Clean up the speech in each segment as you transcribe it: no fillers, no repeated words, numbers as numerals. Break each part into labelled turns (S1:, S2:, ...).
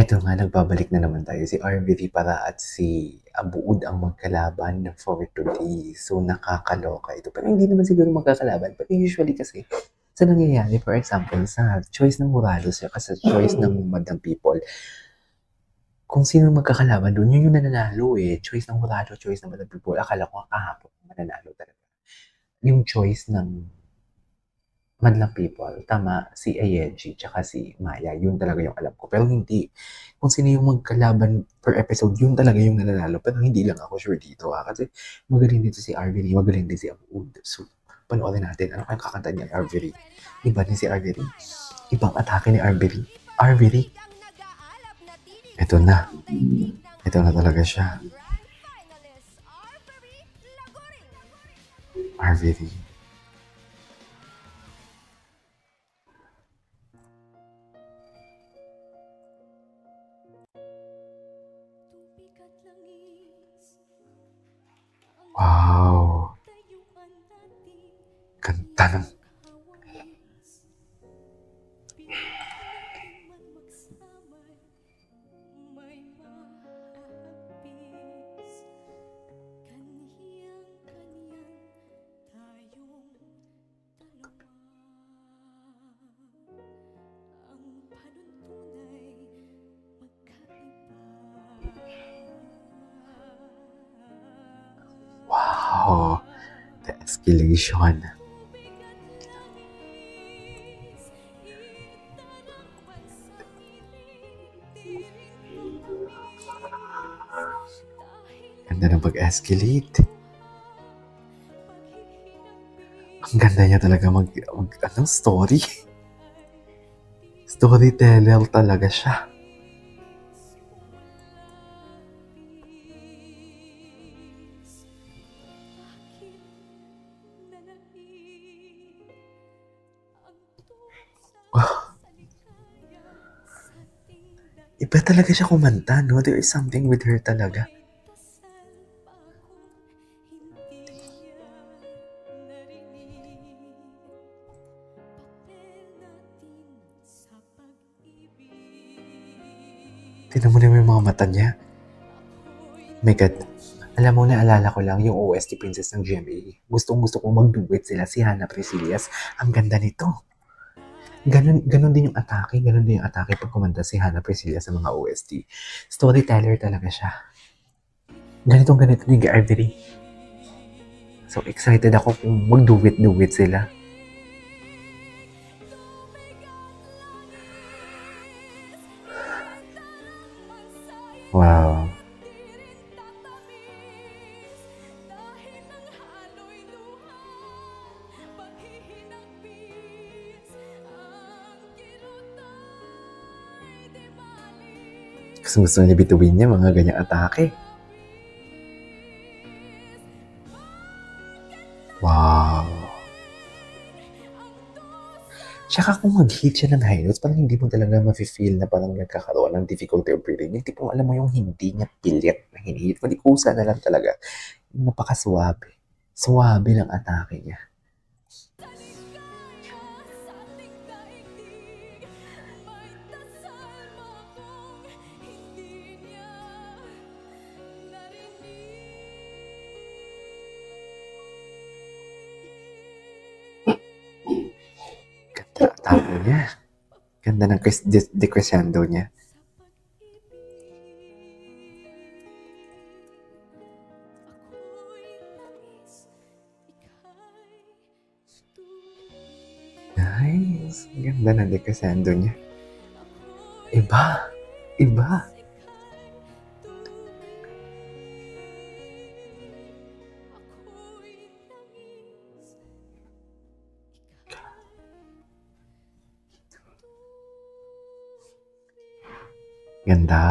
S1: Eto nga, nagbabalik na naman tayo. Si RVV para at si Abuud ang magkalaban for today. So, nakakaloka ito. Pero hindi naman siguro magkakalaban. Pero usually kasi, sa nangyayari, for example, sa choice ng Moralos kasi sa choice ng Madam People, kung sino magkakalaban doon, yun yung nananalo eh. Choice ng Moralos, choice ng Madam People. Akala ko kahapon, mananalo talaga. Yung choice ng Madlang People, tama, si Ayeji, tsaka si Maya, yun talaga yung alam ko. Pero hindi. Kung sino yung magkalaban per episode, yun talaga yung nananalo. Pero hindi lang ako sure dito kasi magaling dito si RVD, magaling din si Abuud. So, panoorin natin. Ano kayang kakanta niya, RVD? Iba din si RVD. Ibang atake ni RVD. RVD. Ito na. Ito na talaga siya. RVD. Wow. Kanta ng... Wow. The escalation. Ganda ng pag-escalate. Ang ganda niya talaga anong story? Storyteller talaga siya. Iba talaga siya kumanta, no? There is something with her talaga. Tignan mo naman yung mga mata niya. My God. Alam mo, naalala ko lang yung OST Princess ng GMA. Gustong-gusto kong mag-duet sila, si Hannah Presillas. Ang ganda nito. Ganon din yung atake. Ganon din yung atake pag kumanta si Hannah Presillas sa mga OST. Storyteller talaga siya. Ganito din kay RVD. So excited ako kung mag-duet sila. Wow. Gusto niya bituin niya mga ganyang atake. Wow. Tsaka kung mag-hit siya ng high notes, parang hindi mo talaga ma-feel na parang nagkakaroon ng difficulty of breathing. Yung tipong alam mo yung hindi niya pilit na hinihit. Kundi kusa na lang talaga. Napaka-swabe. Swabe lang atake niya. Tapo niya. Ganda ng decrescendo niya. Nice. Ganda ng decrescendo niya. Iba. Ganda.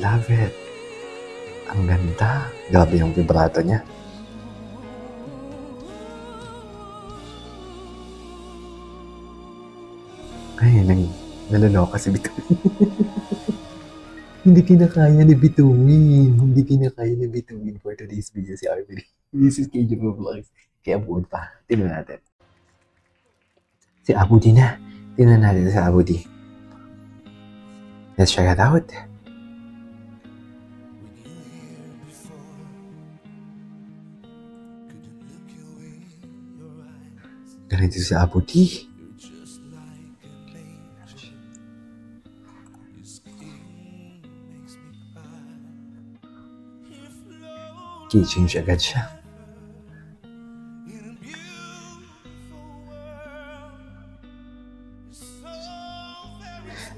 S1: Love it. Ang ganda. Grabe yung vibrato niya. Ay, naloloka si Bito. Hindi kinakaya ni Bituin. Hindi kinakaya ni Bituin for today's video si Arvin. This is KJ Vlogs. Kaya buod pa. Tingnan natin. Si Abu D na. Tingnan natin si Abu D. Let's check it out. Ganito si Abu D. Key change agad siya.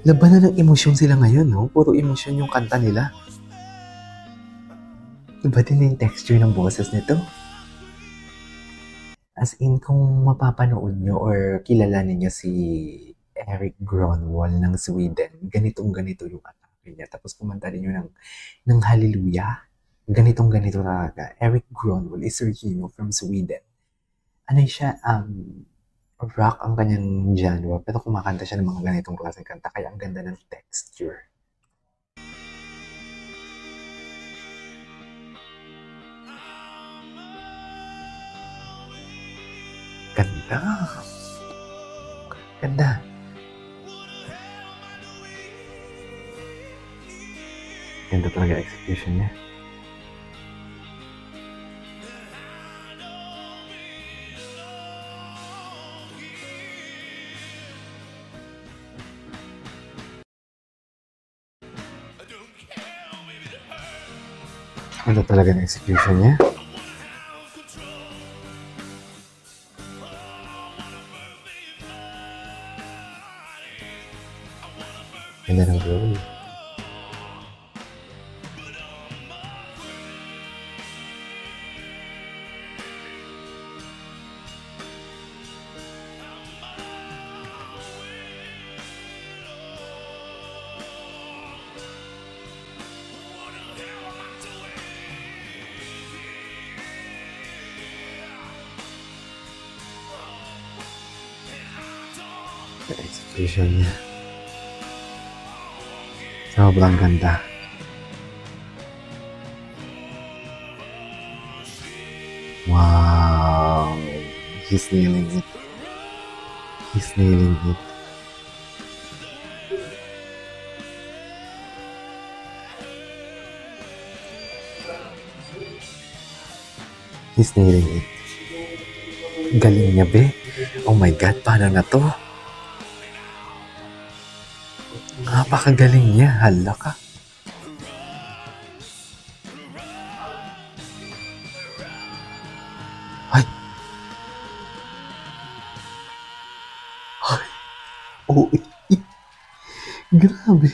S1: Labanan ng emosyon sila ngayon, no? Puro emosyon yung kanta nila. Iba din yung texture ng boses nito. As in, kung mapapanood nyo or kilalanin nyo si Eric Gronwall ng Sweden, ganitong-ganito yung atake niya. Tapos kumanta rin yun ng Hallelujah. Ganitong-ganito talaga. Eric Gronwall is Sergino from Sweden. Ano siya, rock ang kanyang genre, pero kumakanta siya ng mga ganitong klaseng kanta, kaya ang ganda ng texture. Ganda. Ganda. Ganda talaga execution niya. Ganda talaga ng execution niya. Ganda ng glow. Execution niya. Sobrang ganda. Wow. He's nailing it. He's nailing it. He's nailing it. Galing niya, be. Oh my God, paano na to? Napakagaling niya. Hala ka. Ay. Ay. Oh. Grabe.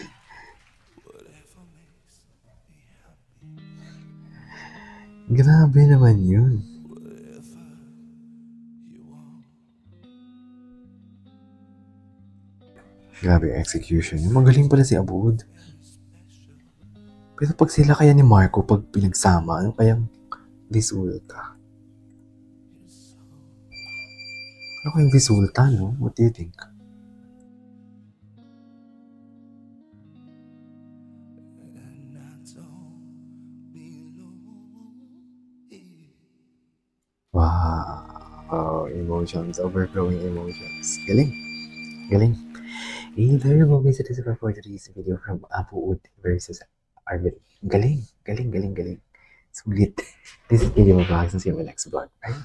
S1: Grabe naman yun. Grabe execution. Magaling pala si Abud. Pero pag sila kaya ni Marco, pag pinagsama, ano kayang resulta? Ano kayang resulta, no? What do you think? Wow. Emotions. Overflowing emotions. Galing. Galing. Hey there, movies. It is for today's video from Abu Ud versus Arvin. Galing. Galing. Galing. Galing. Sulit. This is Video Vlogs and see you in my next vlog. Right?